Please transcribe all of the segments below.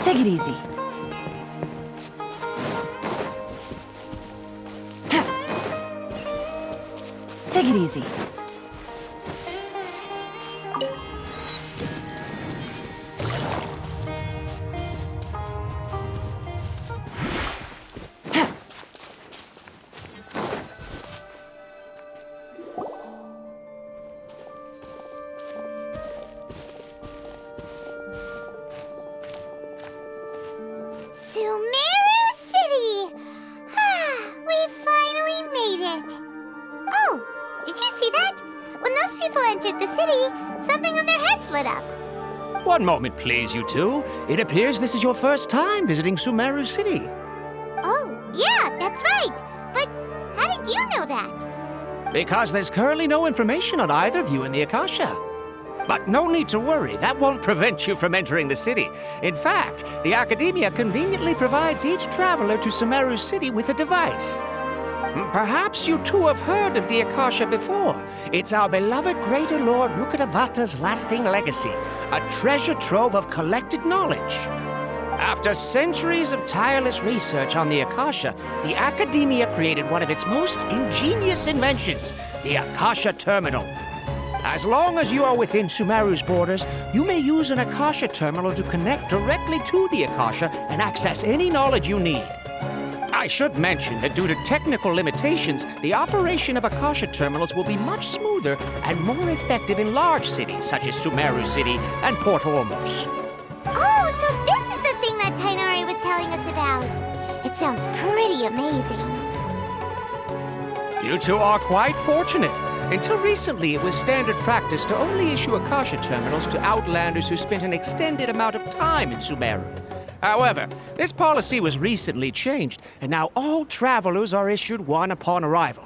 Take it easy. Take it easy. One moment, please, you two. It appears this is your first time visiting Sumeru City. Oh, yeah, that's right. But how did you know that? Because there's currently no information on either of you in the Akasha. But no need to worry, that won't prevent you from entering the city. In fact, the Academia conveniently provides each traveler to Sumeru City with a device. Perhaps you two have heard of the Akasha before. It's our beloved Greater Lord Rukkhadevata's lasting legacy, a treasure trove of collected knowledge. After centuries of tireless research on the Akasha, the Academia created one of its most ingenious inventions, the Akasha Terminal. As long as you are within Sumeru's borders, you may use an Akasha Terminal to connect directly to the Akasha and access any knowledge you need. I should mention that due to technical limitations, the operation of Akasha terminals will be much smoother and more effective in large cities such as Sumeru City and Port Ormos. Oh, so this is the thing that Tainari was telling us about. It sounds pretty amazing. You two are quite fortunate. Until recently, it was standard practice to only issue Akasha terminals to outlanders who spent an extended amount of time in Sumeru. However, this policy was recently changed, and now all travelers are issued one upon arrival.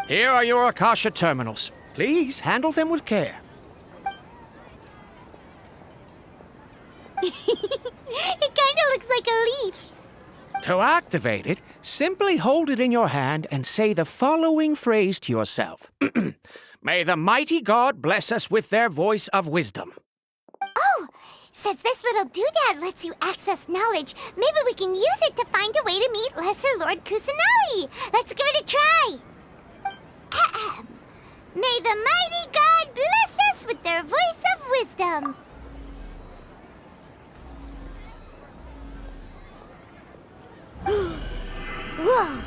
Here are your Akasha terminals. Please handle them with care. It kind of looks like a leaf. To activate it, simply hold it in your hand and say the following phrase to yourself. May the mighty God bless us with their voice of wisdom. Oh! Says this little doodad lets you access knowledge. Maybe we can use it to find a way to meet Lesser Lord Kusanali. Let's give it a try. Ahem. May the mighty God bless us with their voice of wisdom. Whoa.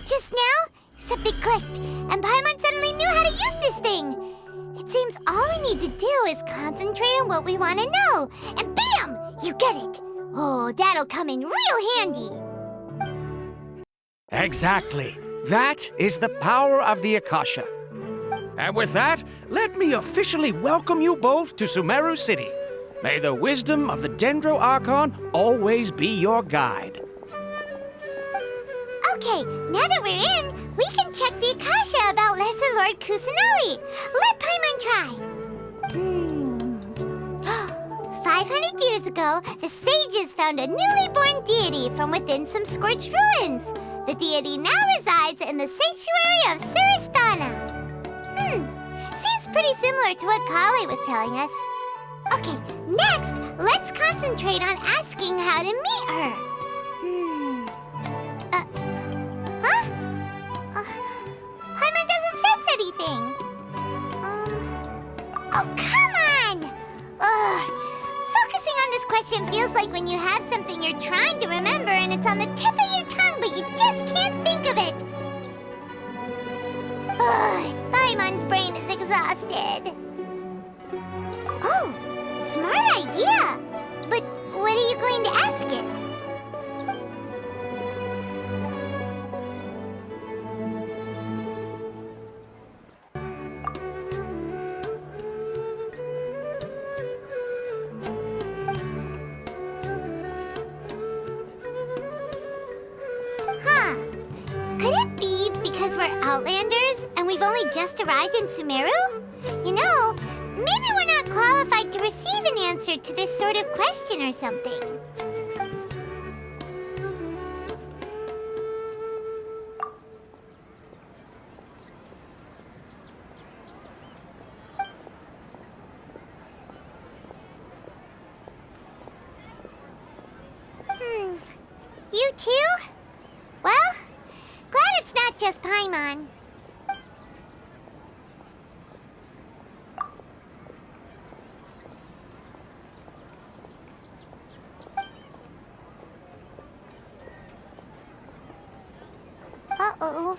Just now, something clicked, and Paimon suddenly knew how to use this thing. It seems all we need to do is concentrate on what we want to know, and bam! You get it! Oh, that'll come in real handy! Exactly. That is the power of the Akasha. And with that, let me officially welcome you both to Sumeru City. May the wisdom of the Dendro Archon always be your guide. Okay, now that we're in, we can check the Akasha about Lesser Lord Kusanali. Let Paimon try. 500 years ago, the sages found a newly born deity from within some scorched ruins. The deity now resides in the sanctuary of Suristana. Seems pretty similar to what Kali was telling us. Okay, next, let's concentrate on asking how to meet her. Paimon doesn't sense anything. Oh, come on! Ugh. Focusing on this question feels like when you have something you're trying to remember and it's on the tip of your tongue, but you just can't think of it. Ugh, Paimon's brain is exhausted. Oh, smart idea. But what are you going to ask it? Outlanders, and we've only just arrived in Sumeru? You know, maybe we're not qualified to receive an answer to this sort of question or something. You too? Well, glad it's not just Paimon. Uh-oh.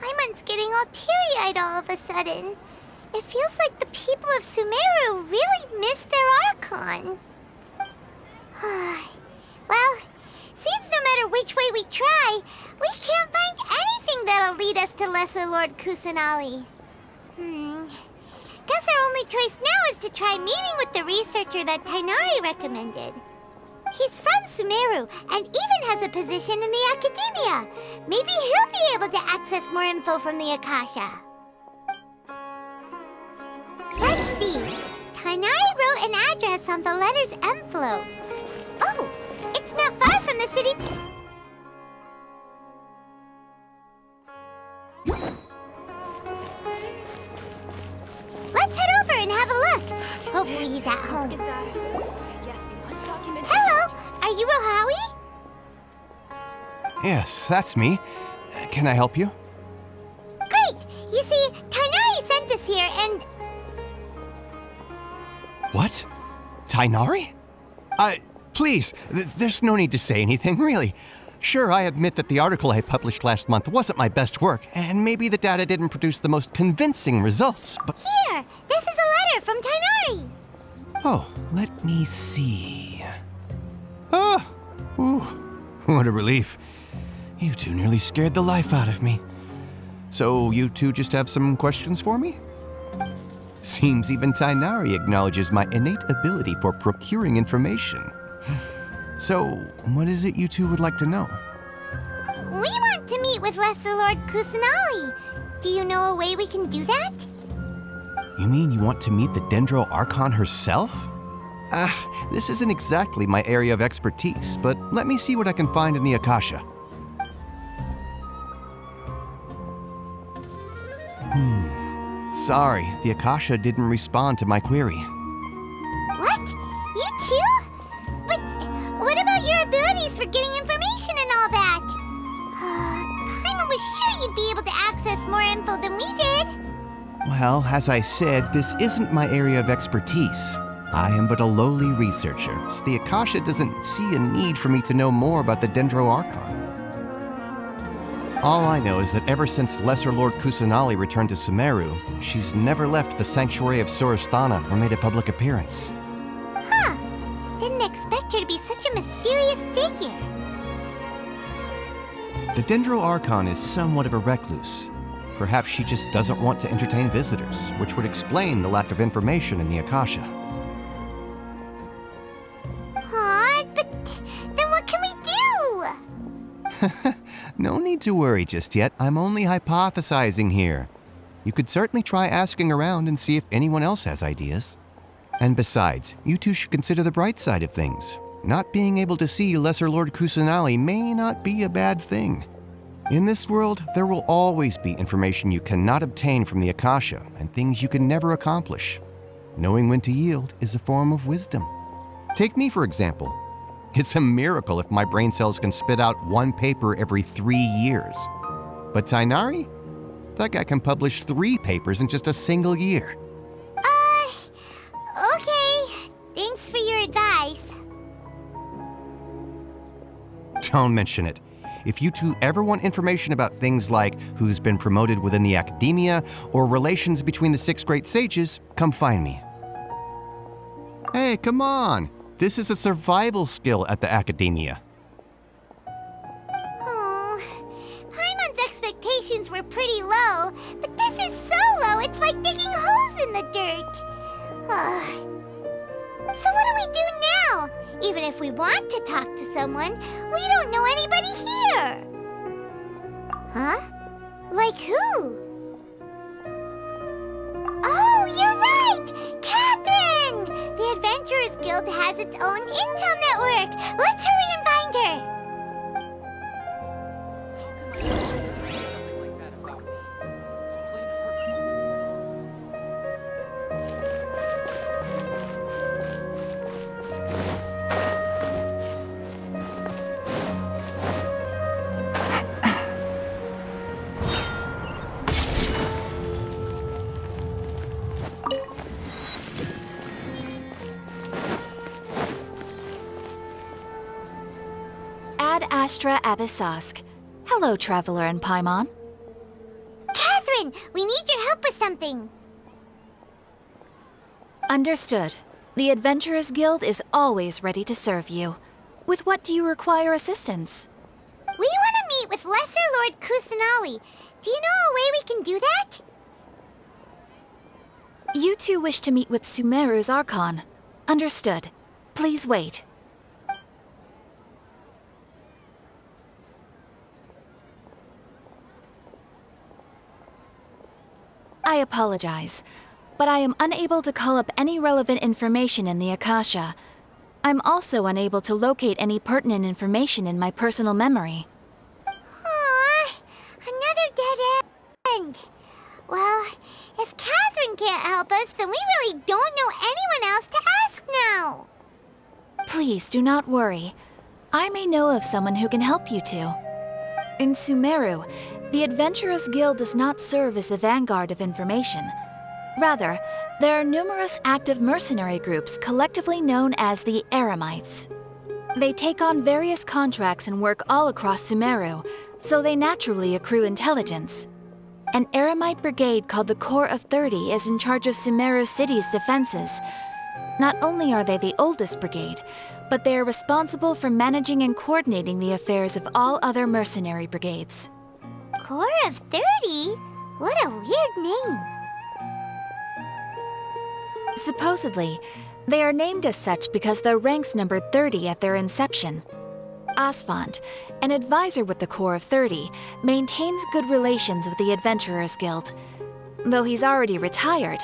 Paimon's getting all teary-eyed all of a sudden. It feels like the people of Sumeru really missed their Archon. Well, seems no matter which way we try, we can't find anything that'll lead us to Lesser Lord Kusanali. Guess our only choice now is to try meeting with the researcher that Tainari recommended. He's from Sumeru and even has a position in the Academia. Maybe he'll be able to access more info from the Akasha. Let's see. Tainari wrote an address on the letter's envelope. Oh, it's not far from the city. Let's head over and have a look. Hopefully he's at home. Hello, are you Rohawi? Yes, that's me. Can I help you? Great! You see, Tainari sent us here and... What? Tainari? Please, there's no need to say anything, really. Sure, I admit that the article I published last month wasn't my best work, and maybe the data didn't produce the most convincing results, but... Here! This is a letter from Tainari! Oh, let me see... Oh! Ooh, what a relief. You two nearly scared the life out of me. So you two just have some questions for me? Seems even Tainari acknowledges my innate ability for procuring information. So, what is it you two would like to know? We want to meet with Lesser Lord Kusanali. Do you know a way we can do that? You mean you want to meet the Dendro Archon herself? This isn't exactly my area of expertise, but let me see what I can find in the Akasha. Sorry, the Akasha didn't respond to my query. What? You too? But what about your abilities for getting information and all that? Paimon was sure you'd be able to access more info than we did. Well, as I said, this isn't my area of expertise. I am but a lowly researcher, so the Akasha doesn't see a need for me to know more about the Dendro Archon. All I know is that ever since Lesser Lord Kusanali returned to Sumeru, she's never left the Sanctuary of Surasthana or made a public appearance. Huh. Didn't expect her to be such a mysterious figure. The Dendro Archon is somewhat of a recluse. Perhaps she just doesn't want to entertain visitors, which would explain the lack of information in the Akasha. But then what can we do? No need to worry just yet. I'm only hypothesizing here. You could certainly try asking around and see if anyone else has ideas. And besides, you two should consider the bright side of things. Not being able to see Lesser Lord Kusanali may not be a bad thing. In this world, there will always be information you cannot obtain from the Akasha and things you can never accomplish. Knowing when to yield is a form of wisdom. Take me, for example. It's a miracle if my brain cells can spit out one paper every 3 years. But Tainari? That guy can publish 3 papers in just a single year. Okay. Thanks for your advice. Don't mention it. If you two ever want information about things like who's been promoted within the Academia or relations between the 6 great sages, come find me. Hey, come on! This is a survival skill at the Academia. Oh, Paimon's expectations were pretty low, but this is so low it's like digging holes in the dirt. So what do we do now? Even if we want to talk to someone, we don't know anybody here. Huh? Like who? Oh, you're right! Catherine! The Adventurers Guild has its own intel network. Let's hurry and find her. Ad Astra Abyssosk. Hello, Traveler and Paimon. Catherine, we need your help with something. Understood. The Adventurers Guild is always ready to serve you. With what do you require assistance? We want to meet with Lesser Lord Kusanali. Do you know a way we can do that? You two wish to meet with Sumeru's Archon. Understood. Please wait. I apologize, but I am unable to call up any relevant information in the Akasha. I'm also unable to locate any pertinent information in my personal memory. Aww, another dead end. Well, if Catherine can't help us, then we really don't know anyone else to ask now. Please do not worry. I may know of someone who can help you two. In Sumeru, the Adventurers Guild does not serve as the vanguard of information. Rather, there are numerous active mercenary groups collectively known as the Eremites. They take on various contracts and work all across Sumeru, so they naturally accrue intelligence. An Eremite brigade called the Corps of 30 is in charge of Sumeru City's defenses. Not only are they the oldest brigade, but they are responsible for managing and coordinating the affairs of all other mercenary brigades. Corps of 30? What a weird name. Supposedly, they are named as such because their ranks numbered 30 at their inception. Asfand, an advisor with the Corps of 30, maintains good relations with the Adventurers Guild. Though he's already retired,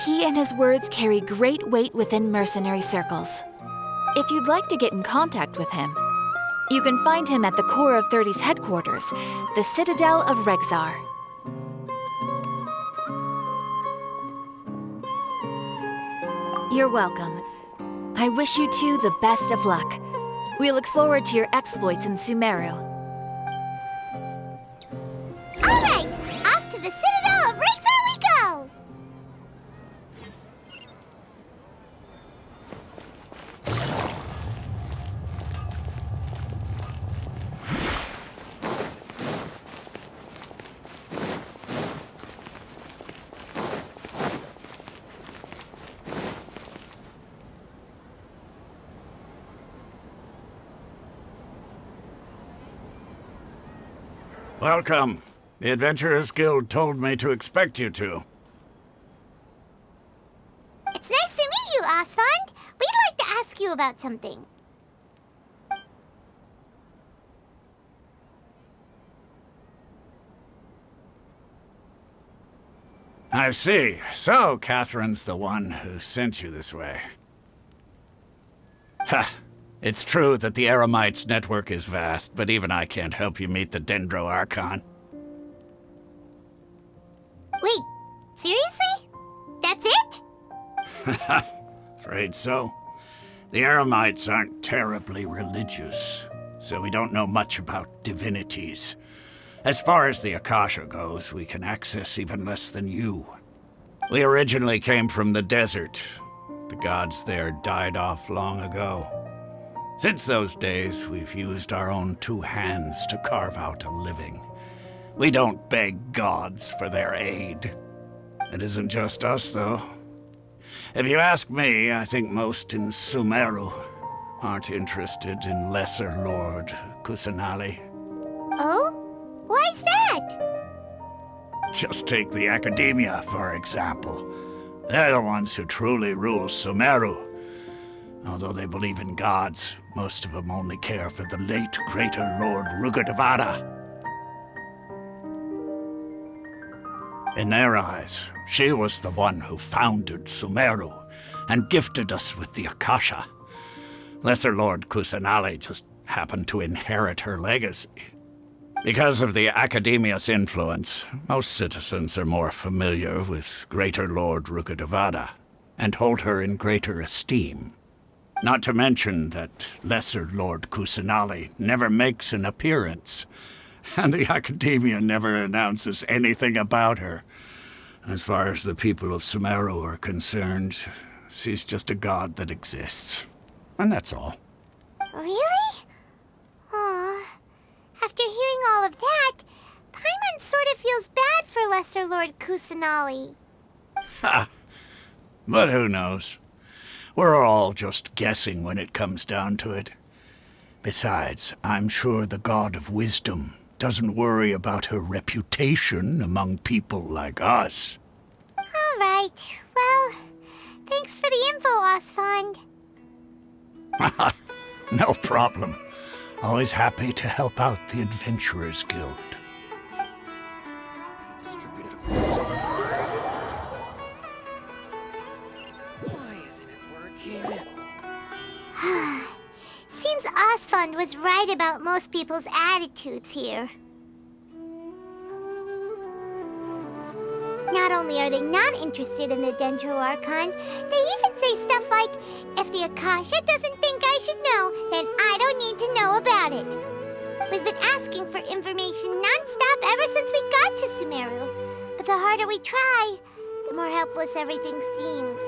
he and his words carry great weight within mercenary circles. If you'd like to get in contact with him, you can find him at the Corps of 30's headquarters, the Citadel of Regzar. You're welcome. I wish you two the best of luck. We look forward to your exploits in Sumeru. All right, off to the Citadel of Rexar we go! Welcome. The Adventurers Guild told me to expect you two. It's nice to meet you, Asfand. We'd like to ask you about something. I see. So, Catherine's the one who sent you this way. Ha! It's true that the Eremites' network is vast, but even I can't help you meet the Dendro Archon. Wait, seriously? That's it? Afraid so. The Eremites aren't terribly religious, so we don't know much about divinities. As far as the Akasha goes, we can access even less than you. We originally came from the desert. The gods there died off long ago. Since those days, we've used our own two hands to carve out a living. We don't beg gods for their aid. It isn't just us, though. If you ask me, I think most in Sumeru aren't interested in Lesser Lord Kusanali. Oh? Why's that? Just take the Academia, for example. They're the ones who truly rule Sumeru. Although they believe in gods, most of them only care for the late Greater Lord Rugudevada. In their eyes, she was the one who founded Sumeru and gifted us with the Akasha. Lesser Lord Kusanali just happened to inherit her legacy. Because of the Academia's influence, most citizens are more familiar with Greater Lord Rugudevada and hold her in greater esteem. Not to mention that Lesser Lord Kusanali never makes an appearance, and the Academia never announces anything about her. As far as the people of Sumeru are concerned, she's just a god that exists. And that's all. Really? Aw. After hearing all of that, Paimon sort of feels bad for Lesser Lord Kusanali. Ha! But who knows? We're all just guessing when it comes down to it. Besides, I'm sure the God of Wisdom doesn't worry about her reputation among people like us. All right. Well, thanks for the info, Osfond. No problem. Always happy to help out the Adventurers Guild. Seems Osfond was right about most people's attitudes here. Not only are they not interested in the Dendro Archon, they even say stuff like, if the Akasha doesn't think I should know, then I don't need to know about it. We've been asking for information non-stop ever since we got to Sumeru, but the harder we try, the more helpless everything seems.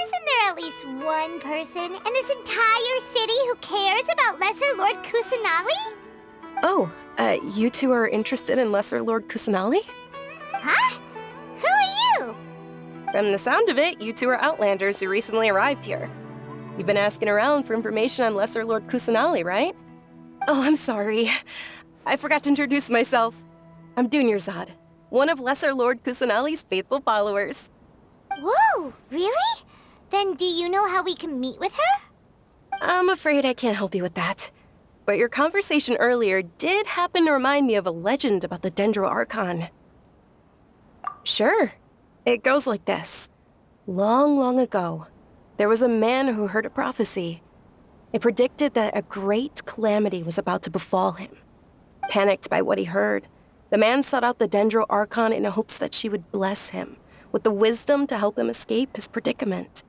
Isn't there at least one person in this entire city who cares about Lesser Lord Kusanali? Oh, you two are interested in Lesser Lord Kusanali? Huh? Who are you? From the sound of it, you two are Outlanders who recently arrived here. You've been asking around for information on Lesser Lord Kusanali, right? Oh, I'm sorry. I forgot to introduce myself. I'm Dunyarzad, one of Lesser Lord Kusanali's faithful followers. Whoa, really? Then do you know how we can meet with her? I'm afraid I can't help you with that. But your conversation earlier did happen to remind me of a legend about the Dendro Archon. Sure. It goes like this. Long, long ago, there was a man who heard a prophecy. It predicted that a great calamity was about to befall him. Panicked by what he heard, the man sought out the Dendro Archon in hopes that she would bless him with the wisdom to help him escape his predicament.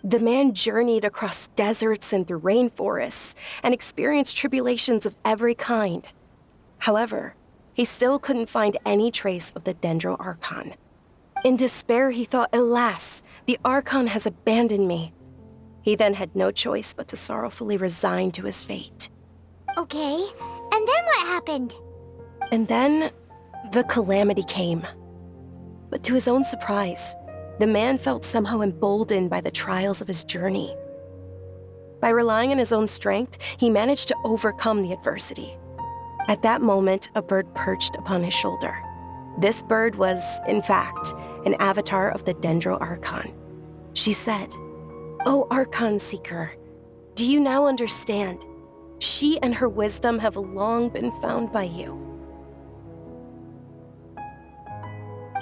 The man journeyed across deserts and through rainforests and experienced tribulations of every kind. However, he still couldn't find any trace of the Dendro Archon. In despair, he thought, alas, the Archon has abandoned me. He then had no choice but to sorrowfully resign to his fate. Okay, and then what happened? And then, the calamity came. But to his own surprise, the man felt somehow emboldened by the trials of his journey. By relying on his own strength, he managed to overcome the adversity. At that moment, a bird perched upon his shoulder. This bird was, in fact, an avatar of the Dendro Archon. She said, "O Archon Seeker, do you now understand? She and her wisdom have long been found by you.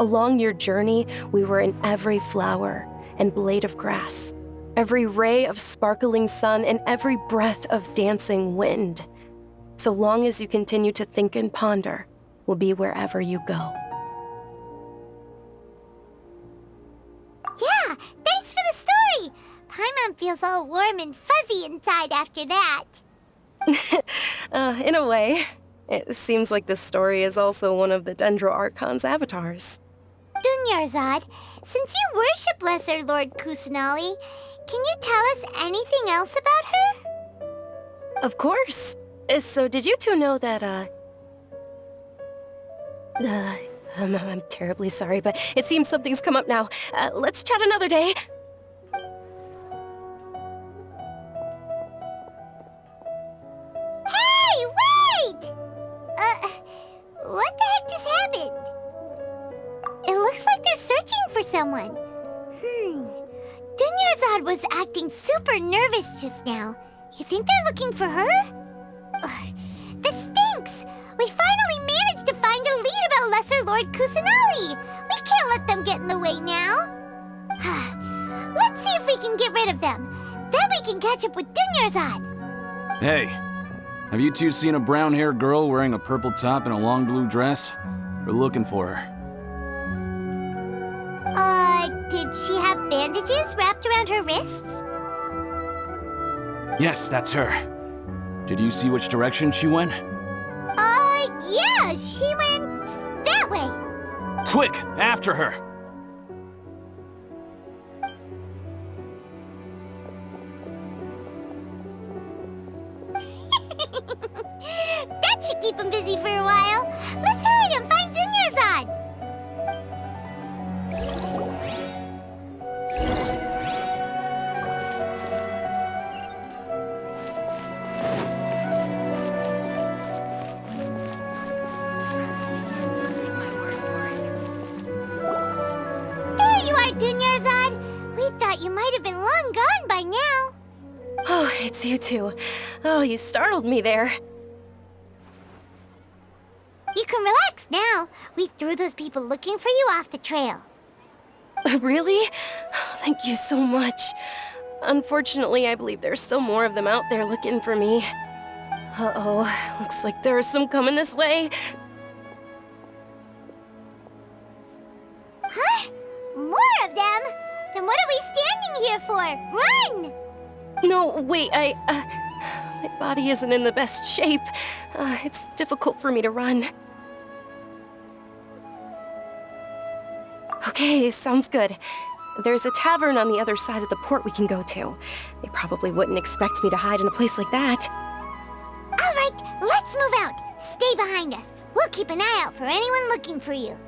Along your journey, we were in every flower and blade of grass, every ray of sparkling sun, and every breath of dancing wind. So long as you continue to think and ponder, we'll be wherever you go." Yeah, thanks for the story! Paimon feels all warm and fuzzy inside after that. In a way, it seems like this story is also one of the Dendro Archon's avatars. Dunyarzad, since you worship Lesser Lord Kusanali, can you tell us anything else about her? Of course. So did you two know that, I'm terribly sorry, but it seems something's come up now. Let's chat another day. Hey, wait! What the heck just happened? It looks like they're searching for someone. Dunyarzad was acting super nervous just now. You think they're looking for her? This stinks! We finally managed to find a lead about Lesser Lord Kusanali! We can't let them get in the way now! Let's see if we can get rid of them. Then we can catch up with Dunyarzad! Hey, have you two seen a brown-haired girl wearing a purple top and a long blue dress? We're looking for her. Did she have bandages wrapped around her wrists? Yes, that's her. Did you see which direction she went? Yeah, she went that way. Quick, after her! That should keep him busy for a while. Let's hurry and find Dunyarzad. There you are, Dunyarzad. We thought you might have been long gone by now. Oh, it's you two. Oh, you startled me there. You can relax now. We threw those people looking for you off the trail. Really? Thank you so much. Unfortunately, I believe there's still more of them out there looking for me. Uh-oh, looks like there are some coming this way. Huh? More of them? Then what are we standing here for? Run! No, wait, my body isn't in the best shape. It's difficult for me to run. Okay, sounds good. There's a tavern on the other side of the port we can go to. They probably wouldn't expect me to hide in a place like that. All right, let's move out. Stay behind us. We'll keep an eye out for anyone looking for you.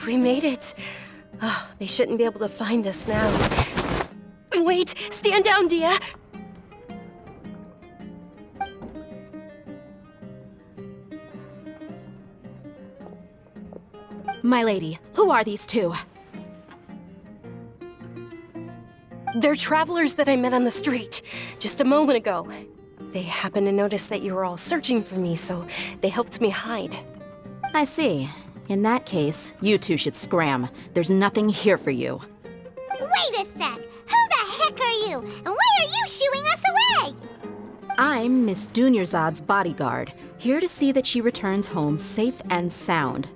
We made it. Oh, they shouldn't be able to find us now. Wait, stand down, Dia. My lady, who are these two? They're travelers that I met on the street just a moment ago. They happened to notice that you were all searching for me, so they helped me hide. I see. In that case, you two should scram. There's nothing here for you. Wait a sec! Who the heck are you? And why are you shooing us away? I'm Miss Dunyarzad's bodyguard, here to see that she returns home safe and sound.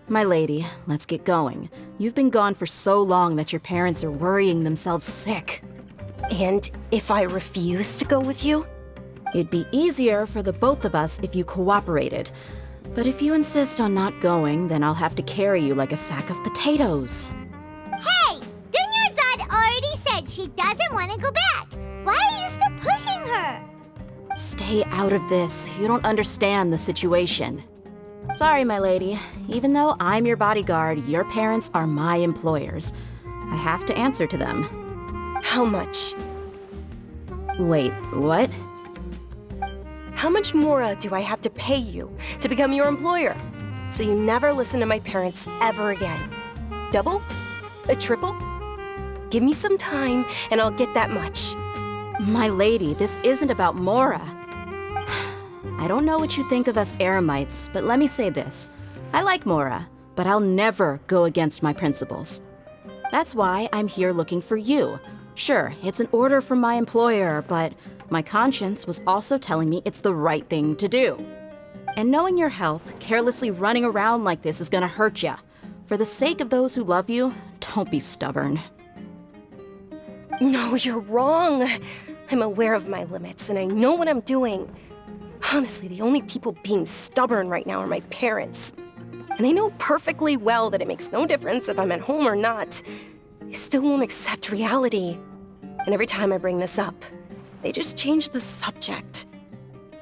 My lady, let's get going. You've been gone for so long that your parents are worrying themselves sick. And if I refuse to go with you? It'd be easier for the both of us if you cooperated. But if you insist on not going, then I'll have to carry you like a sack of potatoes. Hey! Dunyarzad already said she doesn't want to go back. Why are you still pushing her? Stay out of this. You don't understand the situation. Sorry, my lady. Even though I'm your bodyguard, your parents are my employers. I have to answer to them. How much? Wait, what? How much more do I have to pay you to become your employer? So you never listen to my parents ever again. Double? A triple? Give me some time and I'll get that much. My lady, this isn't about Mora. I don't know what you think of us Eremites, but let me say this. I like Mora, but I'll never go against my principles. That's why I'm here looking for you. Sure, it's an order from my employer, but my conscience was also telling me it's the right thing to do. And knowing your health, carelessly running around like this is gonna hurt ya. For the sake of those who love you, don't be stubborn. No, you're wrong. I'm aware of my limits and I know what I'm doing. Honestly, the only people being stubborn right now are my parents. And they know perfectly well that it makes no difference if I'm at home or not. They still won't accept reality. And every time I bring this up, they just change the subject.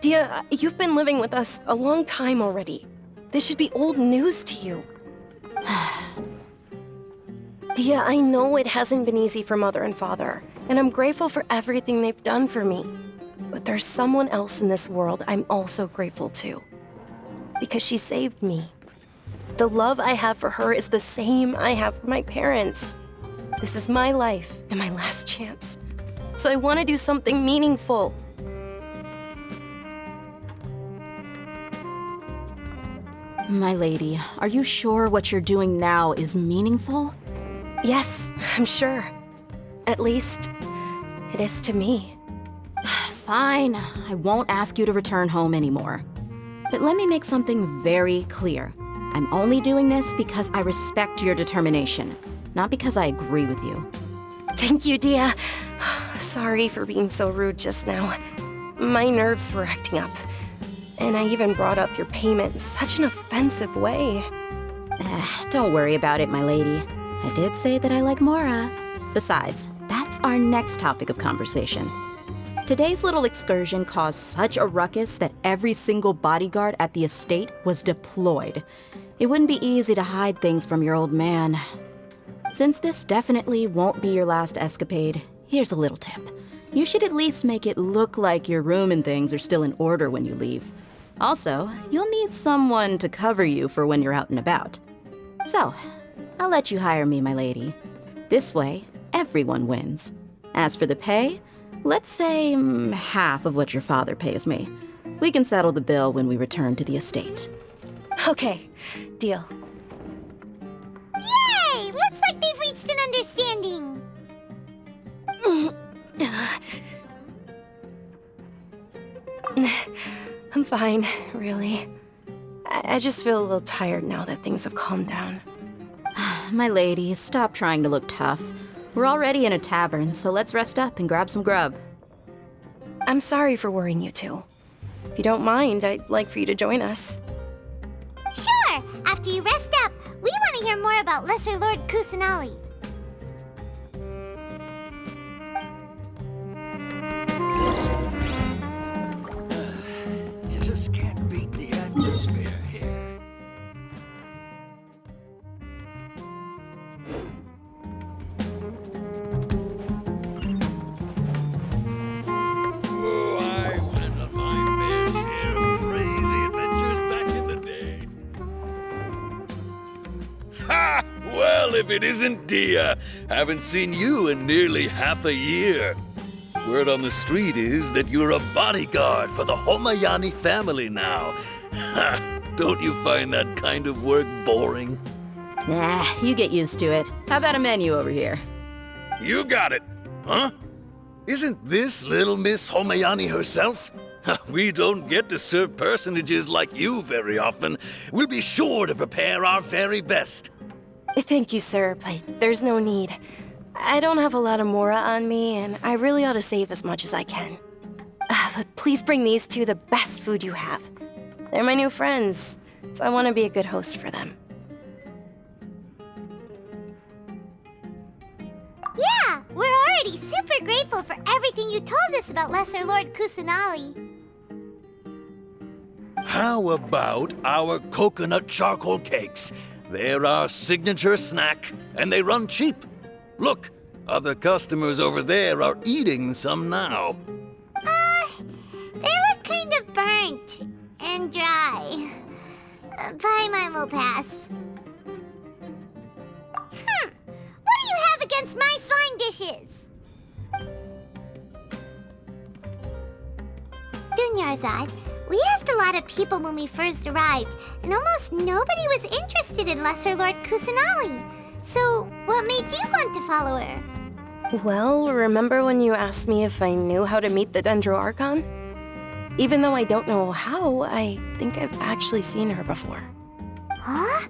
Dia, you've been living with us a long time already. This should be old news to you. Dia, I know it hasn't been easy for Mother and Father, and I'm grateful for everything they've done for me. But there's someone else in this world I'm also grateful to. Because she saved me. The love I have for her is the same I have for my parents. This is my life and my last chance. So I want to do something meaningful. My lady, are you sure what you're doing now is meaningful? Yes, I'm sure. At least, it is to me. Fine, I won't ask you to return home anymore. But let me make something very clear. I'm only doing this because I respect your determination, not because I agree with you. Thank you, Dia. Sorry for being so rude just now. My nerves were acting up. And I even brought up your payment in such an offensive way. Don't worry about it, my lady. I did say that I like Mora. Besides, that's our next topic of conversation. Today's little excursion caused such a ruckus that every single bodyguard at the estate was deployed. It wouldn't be easy to hide things from your old man. Since this definitely won't be your last escapade, here's a little tip. You should at least make it look like your room and things are still in order when you leave. Also, you'll need someone to cover you for when you're out and about. So, I'll let you hire me, my lady. This way, everyone wins. As for the pay, let's say half of what your father pays me. We can settle the bill when we return to the estate. Okay, deal. Yay! Looks like they've reached an understanding. I'm fine, really. I just feel a little tired now that things have calmed down. My lady, stop trying to look tough. We're already in a tavern, so let's rest up and grab some grub. I'm sorry for worrying you two. If you don't mind, I'd like for you to join us. Sure! After you rest up, we want to hear more about Lesser Lord Kusanali. You just can't beat the atmosphere here. Oh, I went on my fair share of crazy adventures back in the day. Ha! Well, if it isn't Dia, haven't seen you in nearly half a year. Word on the street is that you're a bodyguard for the Homayani family now. Ha! Don't you find that kind of work boring? Nah, you get used to it. How about a menu over here? You got it, huh? Isn't this little Miss Homayani herself? We don't get to serve personages like you very often. We'll be sure to prepare our very best. Thank you, sir, but there's no need. I don't have a lot of Mora on me, and I really ought to save as much as I can. But please bring these two the best food you have. They're my new friends, so I want to be a good host for them. Yeah, we're already super grateful for everything you told us about Lesser Lord Kusanali. How about our coconut charcoal cakes? They're our signature snack, and they run cheap. Look, other customers over there are eating some now. They look kind of burnt and dry. Paimon will pass. What do you have against my slime dishes? Dunyarzad, we asked a lot of people when we first arrived, and almost nobody was interested in Lesser Lord Kusanali. So, what made you want to follow her? Well, remember when you asked me if I knew how to meet the Dendro Archon? Even though I don't know how, I think I've actually seen her before. Huh?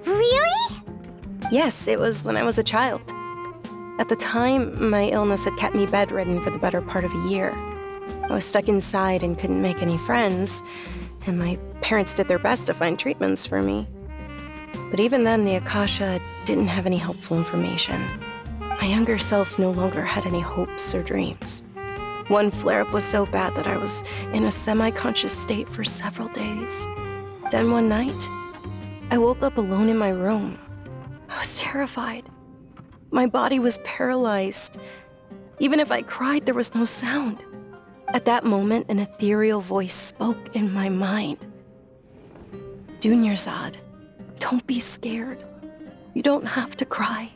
Really? Yes, it was when I was a child. At the time, my illness had kept me bedridden for the better part of a year. I was stuck inside and couldn't make any friends, and my parents did their best to find treatments for me. But even then, the Akasha didn't have any helpful information. My younger self no longer had any hopes or dreams. One flare-up was so bad that I was in a semi-conscious state for several days. Then one night, I woke up alone in my room. I was terrified. My body was paralyzed. Even if I cried, there was no sound. At that moment, an ethereal voice spoke in my mind. Dunyarzad, don't be scared. You don't have to cry.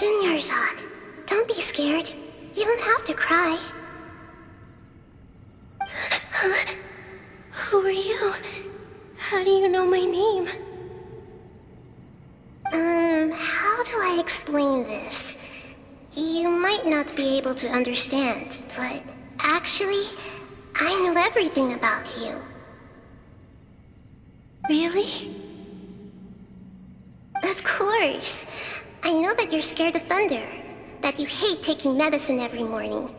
Dunyarzad, don't be scared. You don't have to cry. Who are you? How do you know my name? How do I explain this? You might not be able to understand, but actually, I know everything about you. Really? Of course. I know that you're scared of thunder, that you hate taking medicine every morning,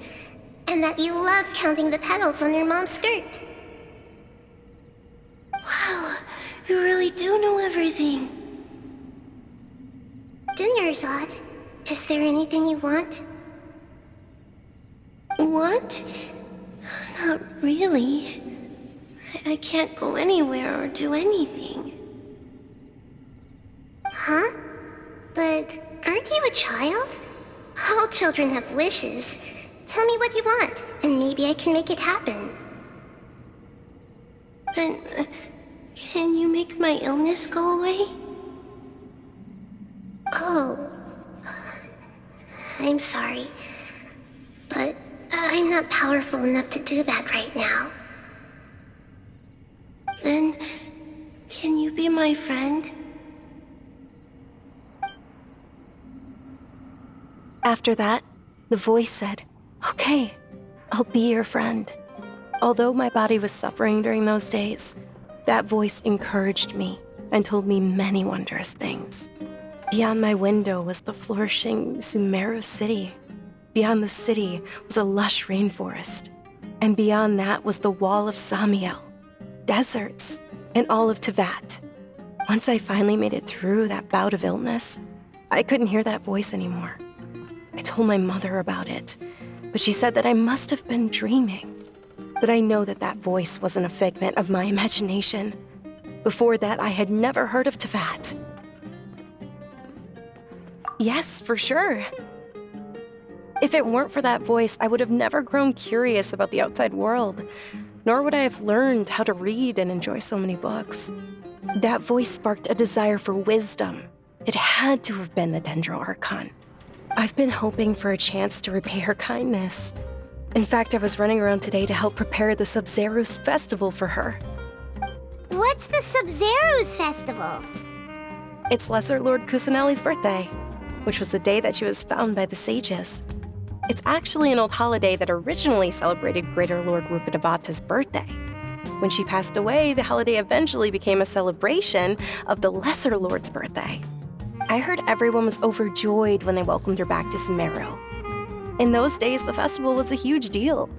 and that you love counting the petals on your mom's skirt. Wow, you really do know everything. Dunyarzad, is there anything you want? What? Not really. I can't go anywhere or do anything. Huh? But aren't you a child? All children have wishes. Tell me what you want, and maybe I can make it happen. But can you make my illness go away? Oh. I'm sorry. But I'm not powerful enough to do that right now. Then, can you be my friend? After that, the voice said, "Okay, I'll be your friend." Although my body was suffering during those days, that voice encouraged me and told me many wondrous things. Beyond my window was the flourishing Sumeru city. Beyond the city was a lush rainforest. And beyond that was the wall of Samiel, deserts, and all of Tevat. Once I finally made it through that bout of illness, I couldn't hear that voice anymore. I told my mother about it, but she said that I must have been dreaming. But I know that that voice wasn't a figment of my imagination. Before that, I had never heard of Tevat. Yes, for sure. If it weren't for that voice, I would have never grown curious about the outside world, nor would I have learned how to read and enjoy so many books. That voice sparked a desire for wisdom. It had to have been the Dendro Archon. I've been hoping for a chance to repay her kindness. In fact, I was running around today to help prepare the Sub-Zerus festival for her. What's the Sub-Zerus festival? It's Lesser Lord Kusanali's birthday, which was the day that she was found by the sages. It's actually an old holiday that originally celebrated Greater Lord Rukkhadevata's birthday. When she passed away, the holiday eventually became a celebration of the Lesser Lord's birthday. I heard everyone was overjoyed when they welcomed her back to Sumeru. In those days, the festival was a huge deal.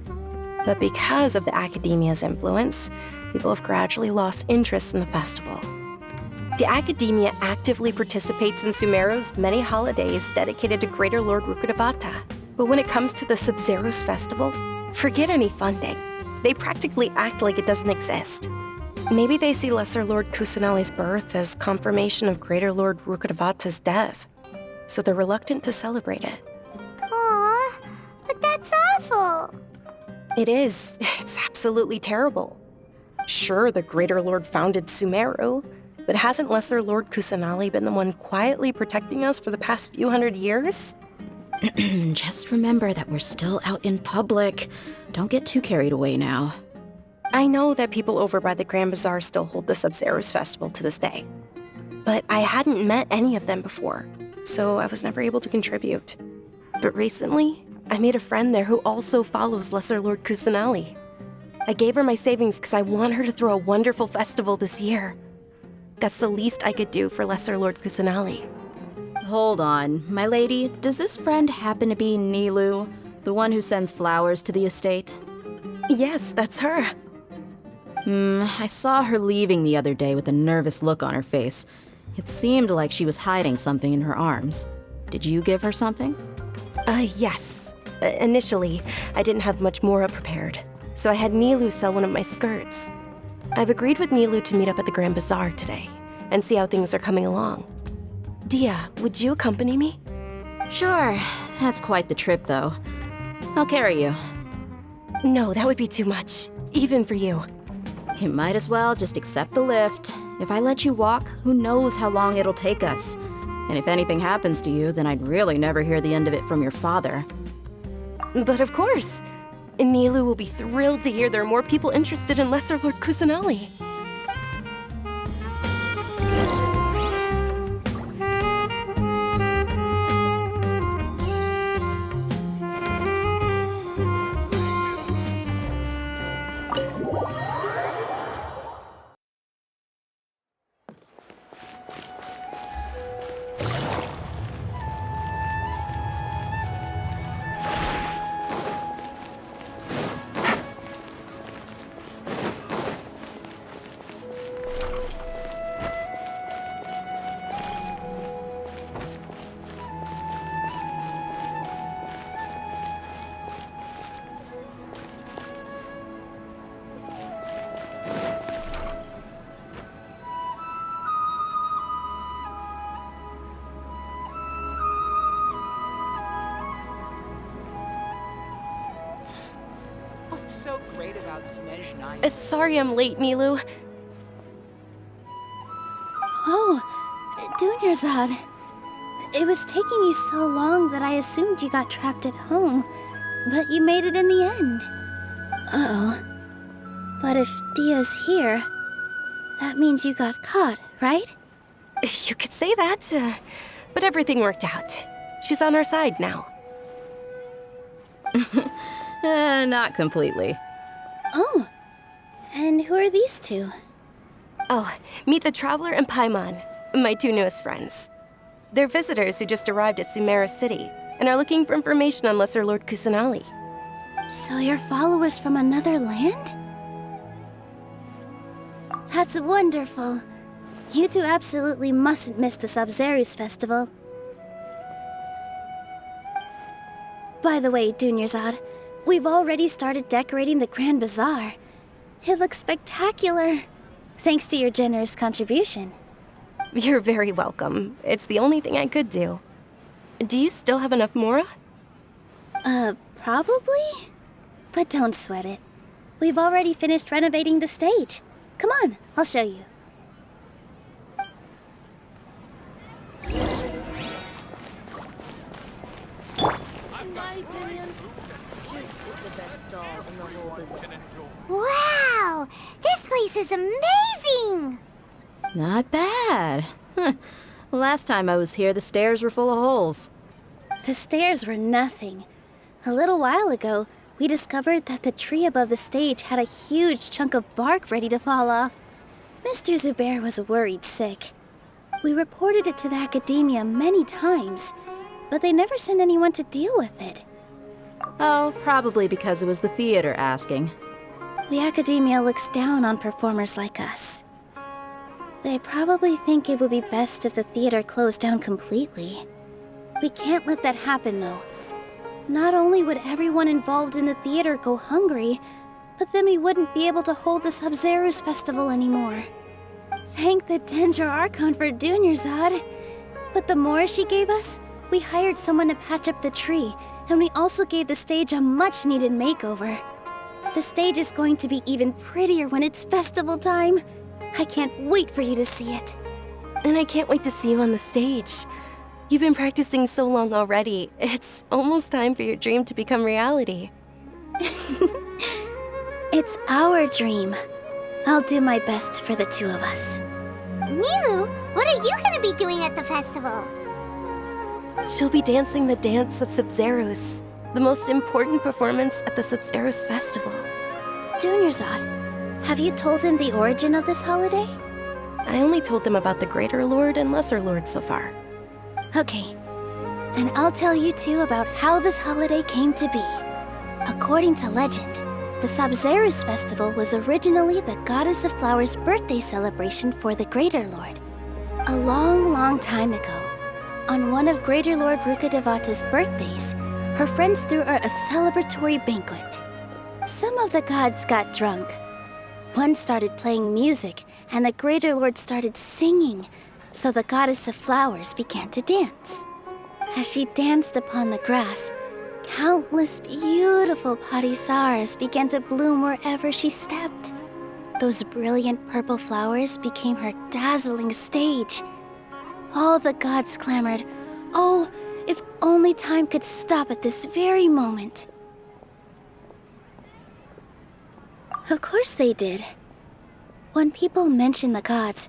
But because of the Academia's influence, people have gradually lost interest in the festival. The Academia actively participates in Sumeru's many holidays dedicated to Greater Lord Rukkhadevata. But when it comes to the Sub-Zerus festival, forget any funding. They practically act like it doesn't exist. Maybe they see Lesser Lord Kusanali's birth as confirmation of Greater Lord Rukkhadevata's death, so they're reluctant to celebrate it. Aw, but that's awful. It is. It's absolutely terrible. Sure, the Greater Lord founded Sumeru, but hasn't Lesser Lord Kusanali been the one quietly protecting us for the past few hundred years? Just remember that we're still out in public. Don't get too carried away now. I know that people over by the Grand Bazaar still hold the Sub-Zerus festival to this day. But I hadn't met any of them before, so I was never able to contribute. But recently, I made a friend there who also follows Lesser Lord Kusanali. I gave her my savings because I want her to throw a wonderful festival this year. That's the least I could do for Lesser Lord Kusanali. Hold on, my lady. Does this friend happen to be Nilu, the one who sends flowers to the estate? Yes, that's her. I saw her leaving the other day with a nervous look on her face. It seemed like she was hiding something in her arms. Did you give her something? Yes. Initially, I didn't have much Mora prepared, so I had Nilu sell one of my skirts. I've agreed with Nilu to meet up at the Grand Bazaar today and see how things are coming along. Dia, would you accompany me? Sure. That's quite the trip, though. I'll carry you. No, that would be too much, even for you. You might as well just accept the lift. If I let you walk, who knows how long it'll take us. And if anything happens to you, then I'd really never hear the end of it from your father. But of course. Nilu will be thrilled to hear there are more people interested in Lesser Lord Kusanali. so great about Sorry I'm late, Nilu. Oh, Dunyarzad. It was taking you so long that I assumed you got trapped at home, but you made it in the end. Uh-oh. But if Dia's here, that means you got caught, right? You could say that, but everything worked out. She's on our side now. Not completely. Oh, and who are these two? Oh, meet the Traveler and Paimon, my two newest friends. They're visitors who just arrived at Sumeru City and are looking for information on Lesser Lord Kusanali. So you're followers from another land? That's wonderful. You two absolutely mustn't miss the Sabzeruz festival. By the way, Dunyarzad, we've already started decorating the Grand Bazaar. It looks spectacular, thanks to your generous contribution. You're very welcome. It's the only thing I could do. Do you still have enough Mora? Probably? But don't sweat it. We've already finished renovating the stage. Come on, I'll show you. Wow! This place is amazing! Not bad. Last time I was here, the stairs were full of holes. The stairs were nothing. A little while ago, we discovered that the tree above the stage had a huge chunk of bark ready to fall off. Mr. Zubair was worried sick. We reported it to the academia many times, but they never sent anyone to deal with it. Oh, probably because it was the theater asking. The academia looks down on performers like us. They probably think it would be best if the theater closed down completely. We can't let that happen, though. Not only would everyone involved in the theater go hungry, but then we wouldn't be able to hold the Sabzeruz festival anymore. Thank the Dendro Archon for Dunyarzad. But the more she gave us, we hired someone to patch up the tree, and we also gave the stage a much-needed makeover. The stage is going to be even prettier when it's festival time. I can't wait for you to see it. And I can't wait to see you on the stage. You've been practicing so long already. It's almost time for your dream to become reality. It's our dream. I'll do my best for the two of us. Nilu, what are you gonna be doing at the festival? She'll be dancing the dance of Sabzeruz, the most important performance at the Sabzeruz festival. Dunyarzad, have you told them the origin of this holiday? I only told them about the Greater Lord and Lesser Lord so far. Okay, then I'll tell you two about how this holiday came to be. According to legend, the Sabzeruz festival was originally the Goddess of Flowers' birthday celebration for the Greater Lord. A long, long time ago, on one of Greater Lord Rukkhadevata's birthdays, her friends threw her a celebratory banquet. Some of the gods got drunk. One started playing music, and the Greater Lord started singing, so the Goddess of Flowers began to dance. As she danced upon the grass, countless beautiful parisaras began to bloom wherever she stepped. Those brilliant purple flowers became her dazzling stage. All the gods clamored, "Oh, if only time could stop at this very moment." Of course they did. When people mention the gods,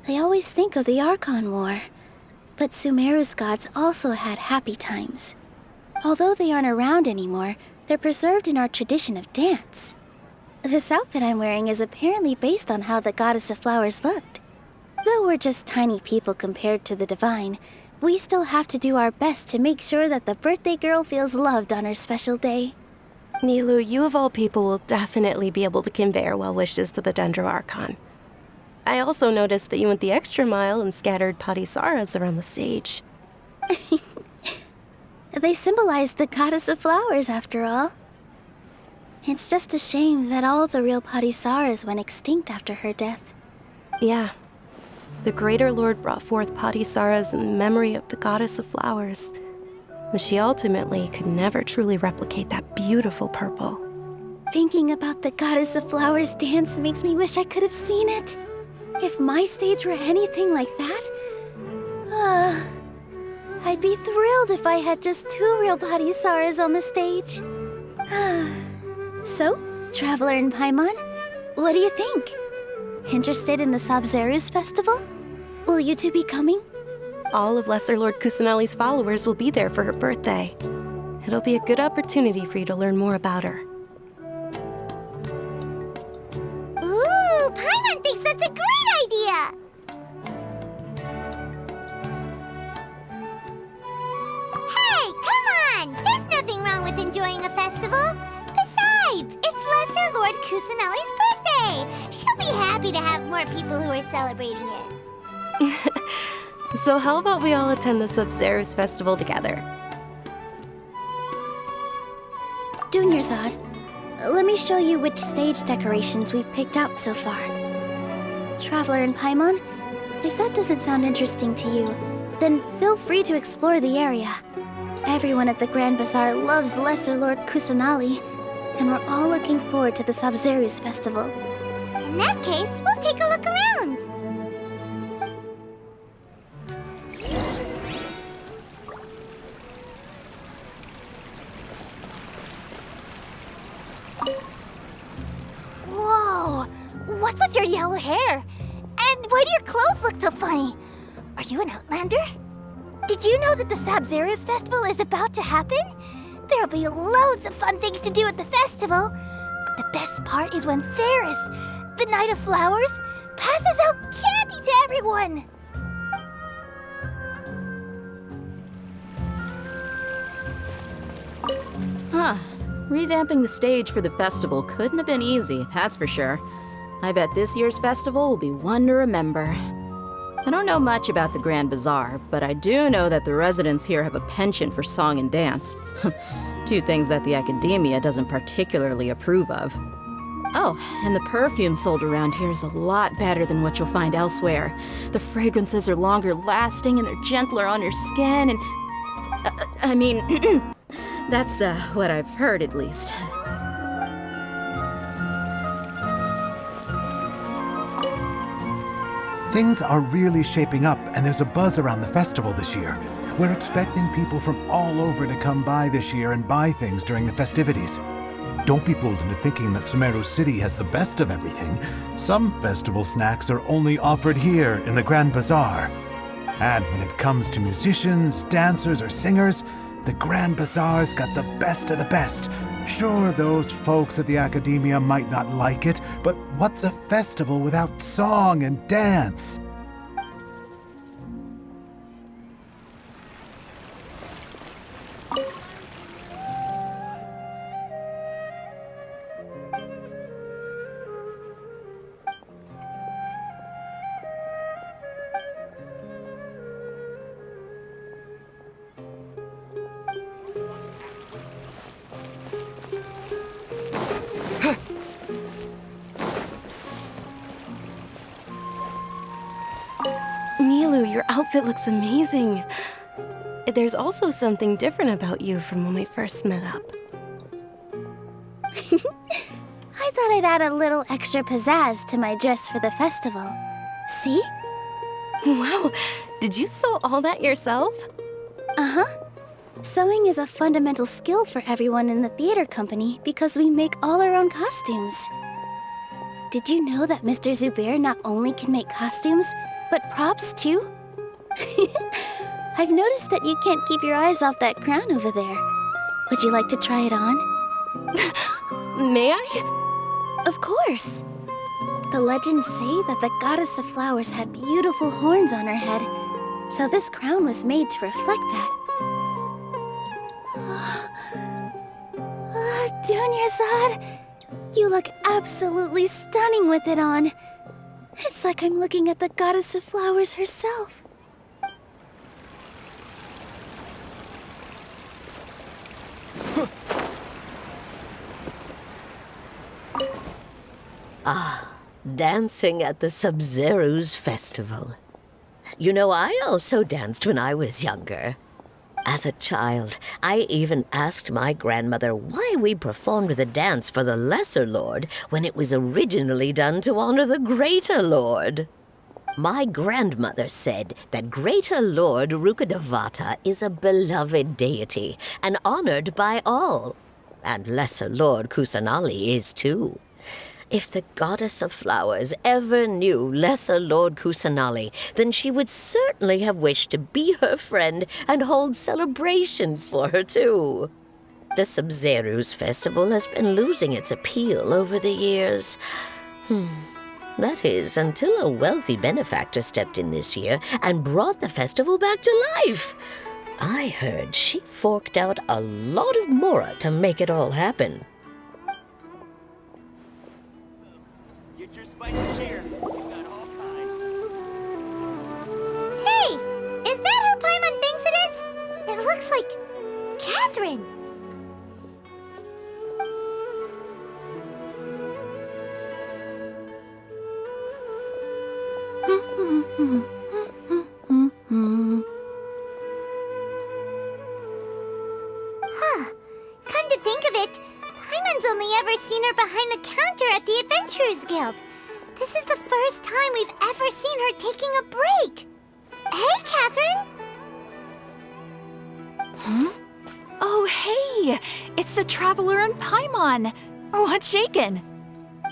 they always think of the Archon War. But Sumeru's gods also had happy times. Although they aren't around anymore, they're preserved in our tradition of dance. This outfit I'm wearing is apparently based on how the Goddess of Flowers looked. Though we're just tiny people compared to the Divine, we still have to do our best to make sure that the birthday girl feels loved on her special day. Nilu, you of all people will definitely be able to convey our well wishes to the Dendro Archon. I also noticed that you went the extra mile and scattered parisaras around the stage. They symbolize the Goddess of Flowers, after all. It's just a shame that all the real parisaras went extinct after her death. Yeah. The Greater Lord brought forth parisaras in memory of the Goddess of Flowers, but she ultimately could never truly replicate that beautiful purple. Thinking about the Goddess of Flowers dance makes me wish I could have seen it. If my stage were anything like that, I'd be thrilled if I had just 2 real Bodhisarras on the stage. So, Traveler and Paimon, what do you think? Interested in the Sabzeruz festival? Will you two be coming? All of Lesser Lord Kusanali's followers will be there for her birthday. It'll be a good opportunity for you to learn more about her. Ooh, Paimon thinks that's a great idea! Hey, come on! There's nothing wrong with enjoying a festival. Besides, it's Lesser Lord Kusanali's birthday. She'll be happy to have more people who are celebrating it. So how about we all attend the Sabzeruz festival together? Dunyarzad, let me show you which stage decorations we've picked out so far. Traveler and Paimon, if that doesn't sound interesting to you, then feel free to explore the area. Everyone at the Grand Bazaar loves Lesser Lord Kusanali, and we're all looking forward to the Sabzeruz festival. In that case, we'll take a look around. Whoa! What's with your yellow hair? And why do your clothes look so funny? Are you an outlander? Did you know that the Sabzeruz festival is about to happen? There'll be loads of fun things to do at the festival. But the best part is when Ferris, the Knight of Flowers, passes out candy to everyone. Huh. Revamping the stage for the festival couldn't have been easy, that's for sure. I bet this year's festival will be one to remember. I don't know much about the Grand Bazaar, but I do know that the residents here have a penchant for song and dance. 2 things that the academia doesn't particularly approve of. Oh, and the perfume sold around here is a lot better than what you'll find elsewhere. The fragrances are longer lasting and they're gentler on your skin and... I mean, that's what I've heard at least. Things are really shaping up, and there's a buzz around the festival this year. We're expecting people from all over to come by this year and buy things during the festivities. Don't be fooled into thinking that Sumeru City has the best of everything. Some festival snacks are only offered here in the Grand Bazaar. And when it comes to musicians, dancers, or singers, the Grand Bazaar's got the best of the best. Sure, those folks at the academia might not like it, but what's a festival without song and dance? Milu, your outfit looks amazing. There's also something different about you from when we first met up. I thought I'd add a little extra pizzazz to my dress for the festival. See? Wow, did you sew all that yourself? Uh-huh. Sewing is a fundamental skill for everyone in the theater company because we make all our own costumes. Did you know that Mr. Zubair not only can make costumes, but props too? I've noticed that you can't keep your eyes off that crown over there. Would you like to try it on? May I? Of course. The legends say that the Goddess of Flowers had beautiful horns on her head, so this crown was made to reflect that. Dunyarzad, you look absolutely stunning with it on. It's like I'm looking at the Goddess of Flowers herself. Dancing at the Sabzeruz festival. You know, I also danced when I was younger. As a child, I even asked my grandmother why we performed the dance for the Lesser Lord when it was originally done to honor the Greater Lord. My grandmother said that Greater Lord Rukkhadevata is a beloved deity and honored by all. And Lesser Lord Kusanali is too. If the goddess of flowers ever knew Lesser Lord Kusanali, then she would certainly have wished to be her friend and hold celebrations for her too. The Sabzeruz festival has been losing its appeal over the years. That is, until a wealthy benefactor stepped in this year and brought the festival back to life. I heard she forked out a lot of mora to make it all happen. Hey! Is that who Paimon thinks it is? It looks like Catherine. Come to think of it, Paimon's only ever seen her behind the counter at the Adventurers Guild. This is the first time we've ever seen her taking a break. Hey, Catherine! Oh, hey! It's the Traveler and Paimon! What's shaken?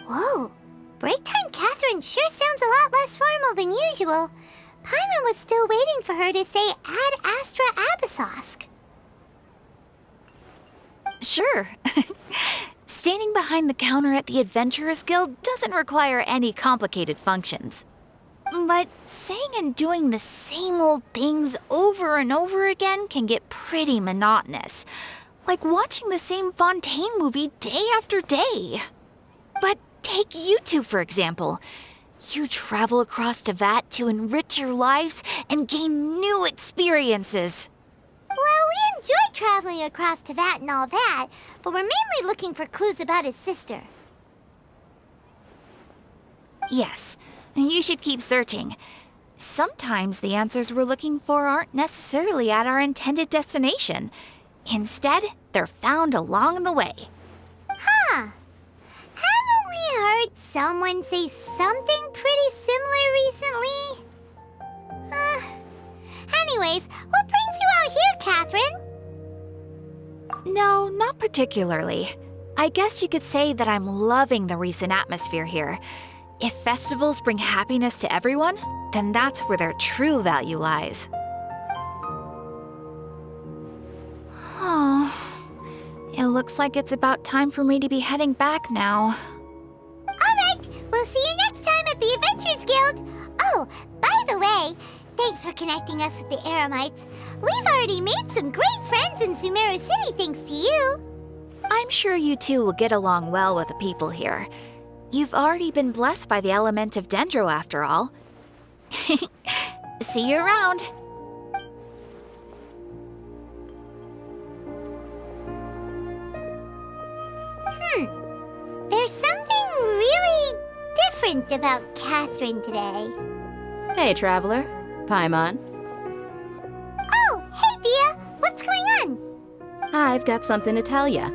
Whoa, break time Catherine sure sounds a lot less formal than usual. Paimon was still waiting for her to say Ad Astra Abyssosque. Sure. Standing behind the counter at the Adventurers Guild doesn't require any complicated functions. But saying and doing the same old things over and over again can get pretty monotonous. Like watching the same Fontaine movie day after day. But take you two, for example. You travel across Tevat to enrich your lives and gain new experiences. Well, we enjoy traveling across Tevat and all that, but we're mainly looking for clues about his sister. Yes, you should keep searching. Sometimes the answers we're looking for aren't necessarily at our intended destination. Instead, they're found along the way. Huh. Haven't we heard someone say something pretty similar recently? Anyways, what brings you out here, Catherine? No, not particularly. I guess you could say that I'm loving the recent atmosphere here. If festivals bring happiness to everyone, then that's where their true value lies. Oh, it looks like it's about time for me to be heading back now. Alright, we'll see you next time at the Adventurers Guild. Oh, by the way, thanks for connecting us with the Eremites. We've already made some great friends in Sumeru City thanks to you. I'm sure you two will get along well with the people here. You've already been blessed by the element of Dendro after all. See you around. There's something really different about Catherine today. Hey, Traveler. Paimon. Oh, hey, Dia. What's going on? I've got something to tell ya.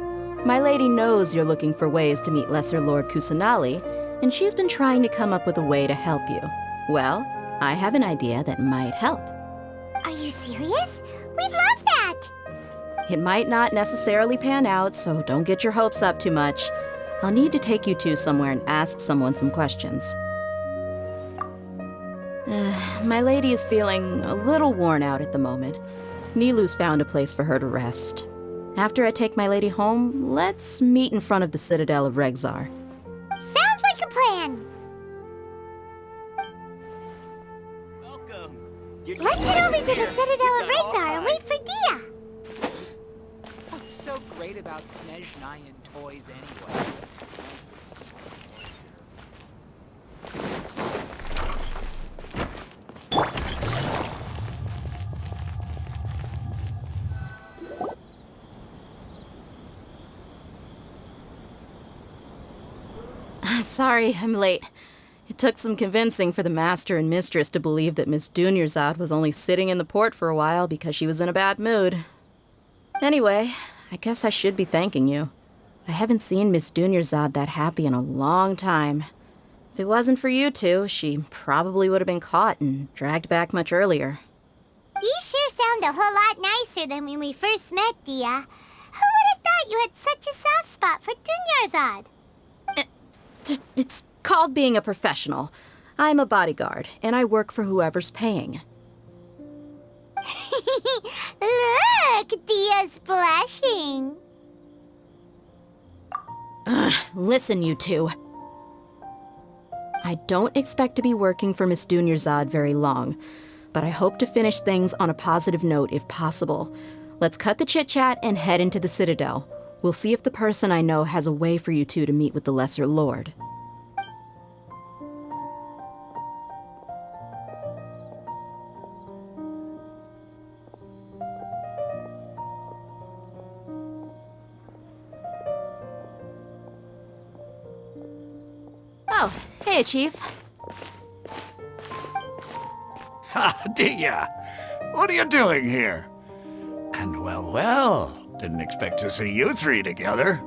My lady knows you're looking for ways to meet Lesser Lord Kusanali, and she's been trying to come up with a way to help you. Well, I have an idea that might help. Are you serious? We'd love that! It might not necessarily pan out, so don't get your hopes up too much. I'll need to take you two somewhere and ask someone some questions. My lady is feeling a little worn out at the moment. Nilu's found a place for her to rest. After I take my lady home, let's meet in front of the Citadel of Regzar. Sounds like a plan! Welcome. Let's head over to the Citadel of Regzar and wait for Dia! What's so great about Snezhnayan toys anyway? Sorry, I'm late. It took some convincing for the master and mistress to believe that Miss Dunyarzad was only sitting in the port for a while because she was in a bad mood. Anyway, I guess I should be thanking you. I haven't seen Miss Dunyarzad that happy in a long time. If it wasn't for you two, she probably would have been caught and dragged back much earlier. You sure sound a whole lot nicer than when we first met, Dia. Who would have thought you had such a soft spot for Dunyarzad? It's called being a professional. I'm a bodyguard, and I work for whoever's paying. Look, Dia's blushing. Listen, you two. I don't expect to be working for Miss Dunyarzad very long, but I hope to finish things on a positive note if possible. Let's cut the chit-chat and head into the Citadel. We'll see if the person I know has a way for you two to meet with the Lesser Lord. Oh, hey, Chief. Ha, Dia! What are you doing here? And well, didn't expect to see you three together.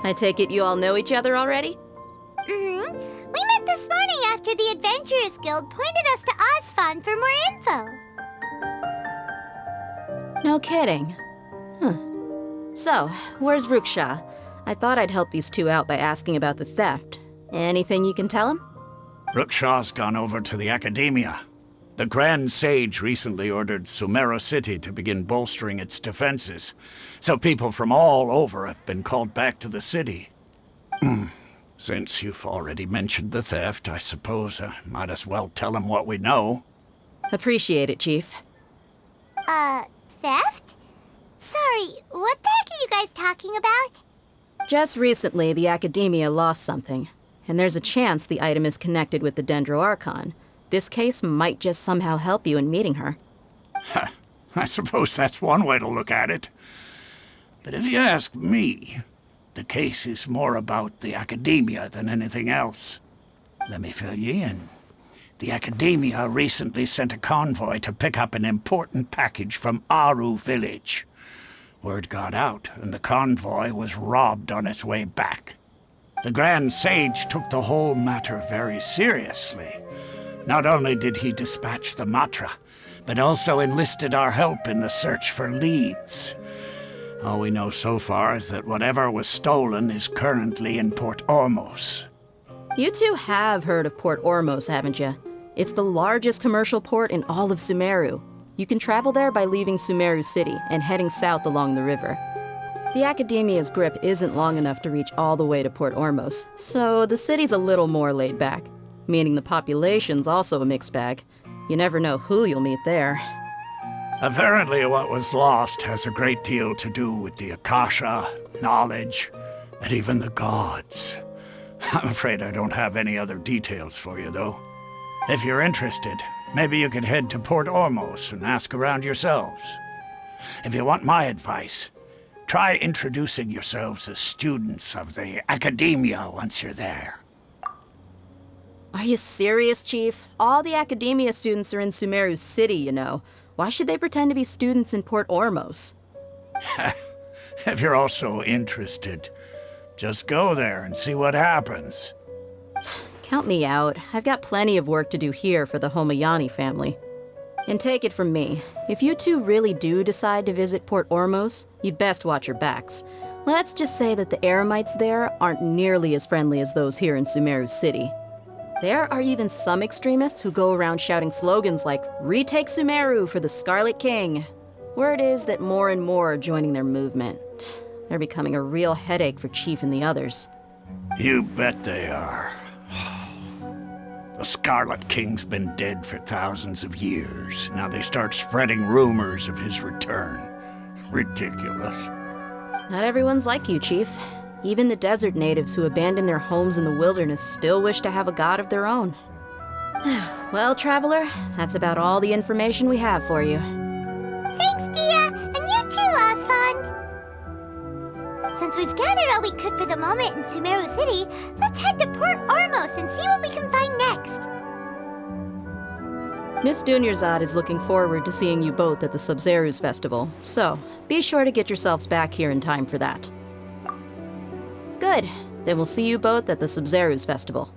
I take it you all know each other already? Mm-hmm. We met this morning after the Adventurers Guild pointed us to Osfon for more info. No kidding. So, where's Ruksha? I thought I'd help these two out by asking about the theft. Anything you can tell him? Ruksha's gone over to the Academia. The Grand Sage recently ordered Sumeru City to begin bolstering its defenses, so people from all over have been called back to the city. Since you've already mentioned the theft, I suppose I might as well tell him what we know. Appreciate it, Chief. Theft? Sorry, what the heck are you guys talking about? Just recently, the Academia lost something, and there's a chance the item is connected with the Dendro Archon. This case might just somehow help you in meeting her. I suppose that's one way to look at it. But if you ask me, the case is more about the Academia than anything else. Let me fill you in. The Academia recently sent a convoy to pick up an important package from Aru village. Word got out, and the convoy was robbed on its way back. The Grand Sage took the whole matter very seriously. Not only did he dispatch the Matra, but also enlisted our help in the search for leads. All we know so far is that whatever was stolen is currently in Port Ormos. You two have heard of Port Ormos, haven't you? It's the largest commercial port in all of Sumeru. You can travel there by leaving Sumeru City and heading south along the river. The Academia's grip isn't long enough to reach all the way to Port Ormos, so the city's a little more laid back, meaning the population's also a mixed bag. You never know who you'll meet there. Apparently what was lost has a great deal to do with the Akasha, knowledge, and even the gods. I'm afraid I don't have any other details for you, though. If you're interested, maybe you could head to Port Ormos and ask around yourselves. If you want my advice, try introducing yourselves as students of the Academia once you're there. Are you serious, Chief? All the Academia students are in Sumeru City, you know. Why should they pretend to be students in Port Ormos? If you're also interested, just go there and see what happens. Count me out. I've got plenty of work to do here for the Homayani family. And take it from me, if you two really do decide to visit Port Ormos, you'd best watch your backs. Let's just say that the Eremites there aren't nearly as friendly as those here in Sumeru City. There are even some extremists who go around shouting slogans like, "Retake Sumeru for the Scarlet King." Word is that more and more are joining their movement. They're becoming a real headache for Chief and the others. You bet they are. The Scarlet King's been dead for thousands of years. Now they start spreading rumors of his return. Ridiculous. Not everyone's like you, Chief. Even the desert natives who abandoned their homes in the wilderness still wish to have a god of their own. Well, Traveler, that's about all the information we have for you. Thanks, Dia, and you too, Osfond. Since we've gathered all we could for the moment in Sumeru City, let's head to Port Ormos and see what we can find next. Miss Dunyarzad is looking forward to seeing you both at the Sabzeruz Festival, so be sure to get yourselves back here in time for that. Good. Then we'll see you both at the Sabzeruz Festival.